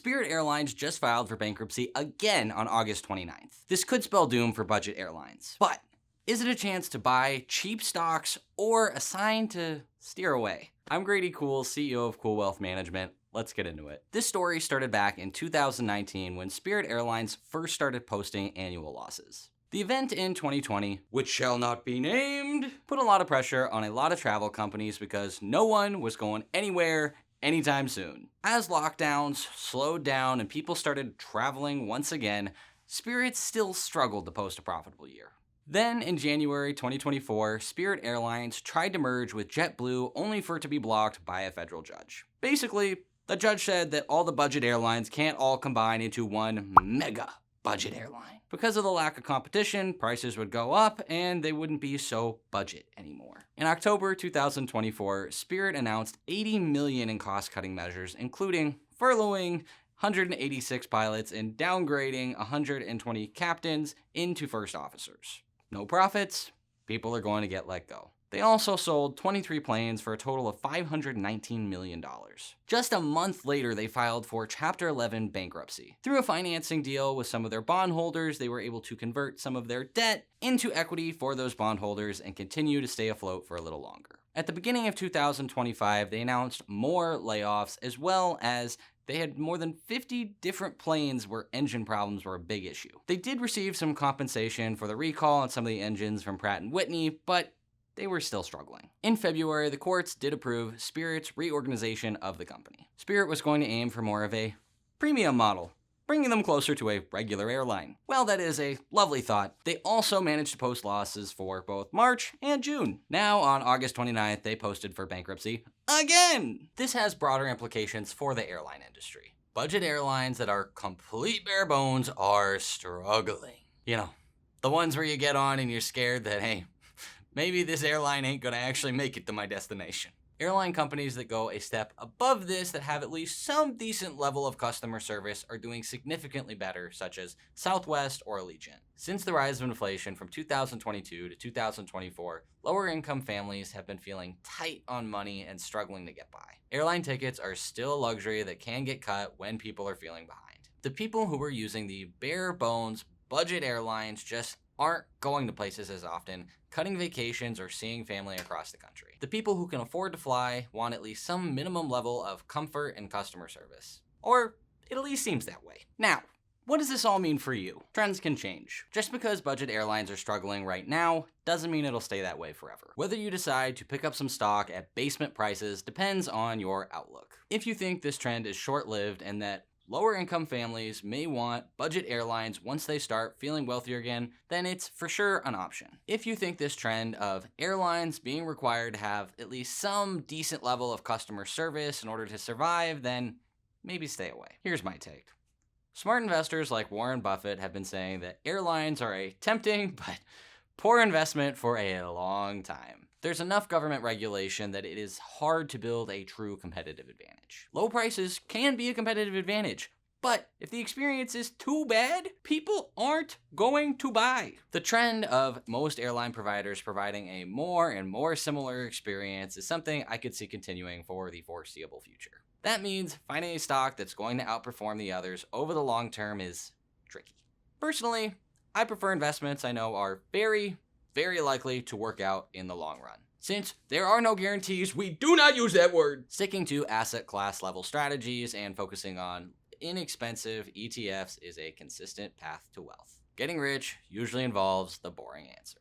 Spirit Airlines just filed for bankruptcy again on August 29th. This could spell doom for budget airlines. But is it a chance to buy cheap stocks or a sign to steer away? I'm Grady Cool, CEO of Cool Wealth Management. Let's get into it. This story started back in 2019 when Spirit Airlines first started posting annual losses. The event in 2020, which shall not be named, put a lot of pressure on a lot of travel companies because no one was going anywhere anytime soon. As lockdowns slowed down and people started traveling once again, Spirit still struggled to post a profitable year. Then in January 2024, Spirit Airlines tried to merge with JetBlue only for it to be blocked by a federal judge. Basically, the judge said that all the budget airlines can't all combine into one mega budget airline. Because of the lack of competition, prices would go up and they wouldn't be so budget anymore. In October 2024, Spirit announced $80 million in cost-cutting measures, including furloughing 186 pilots and downgrading 120 captains into first officers. No profits, people are going to get let go. They also sold 23 planes for a total of $519 million. Just a month later, they filed for Chapter 11 bankruptcy. Through a financing deal with some of their bondholders, they were able to convert some of their debt into equity for those bondholders and continue to stay afloat for a little longer. At the beginning of 2025, they announced more layoffs, as well as they had more than 50 different planes where engine problems were a big issue. They did receive some compensation for the recall on some of the engines from Pratt & Whitney, but they were still struggling. In February, the courts did approve Spirit's reorganization of the company. Spirit was going to aim for more of a premium model, bringing them closer to a regular airline. Well, that is a lovely thought. They also managed to post losses for both March and June. Now, on August 29th, they posted for bankruptcy again! This has broader implications for the airline industry. Budget airlines that are complete bare bones are struggling. You know, the ones where you get on and you're scared that, hey, maybe this airline ain't gonna actually make it to my destination. Airline companies that go a step above this, that have at least some decent level of customer service, are doing significantly better, such as Southwest or Allegiant. Since the rise of inflation from 2022 to 2024, lower income families have been feeling tight on money and struggling to get by. Airline tickets are still a luxury that can get cut when people are feeling behind. The people who are using the bare bones budget airlines just aren't going to places as often, cutting vacations, or seeing family across the country. The people who can afford to fly want at least some minimum level of comfort and customer service. Or it at least seems that way. Now, what does this all mean for you? Trends can change. Just because budget airlines are struggling right now doesn't mean it'll stay that way forever. Whether you decide to pick up some stock at basement prices depends on your outlook. If you think this trend is short-lived and that lower income families may want budget airlines once they start feeling wealthier again, then it's for sure an option. If you think this trend of airlines being required to have at least some decent level of customer service in order to survive, then maybe stay away. Here's my take. Smart investors like Warren Buffett have been saying that airlines are a tempting but poor investment for a long time. There's enough government regulation that it is hard to build a true competitive advantage. Low prices can be a competitive advantage, but if the experience is too bad, people aren't going to buy. The trend of most airline providers providing a more and more similar experience is something I could see continuing for the foreseeable future. That means finding a stock that's going to outperform the others over the long term is tricky. Personally, I prefer investments I know are very likely to work out in the long run. Since there are no guarantees, we do not use that word. Sticking to asset class level strategies and focusing on inexpensive ETFs is a consistent path to wealth. Getting rich usually involves the boring answer.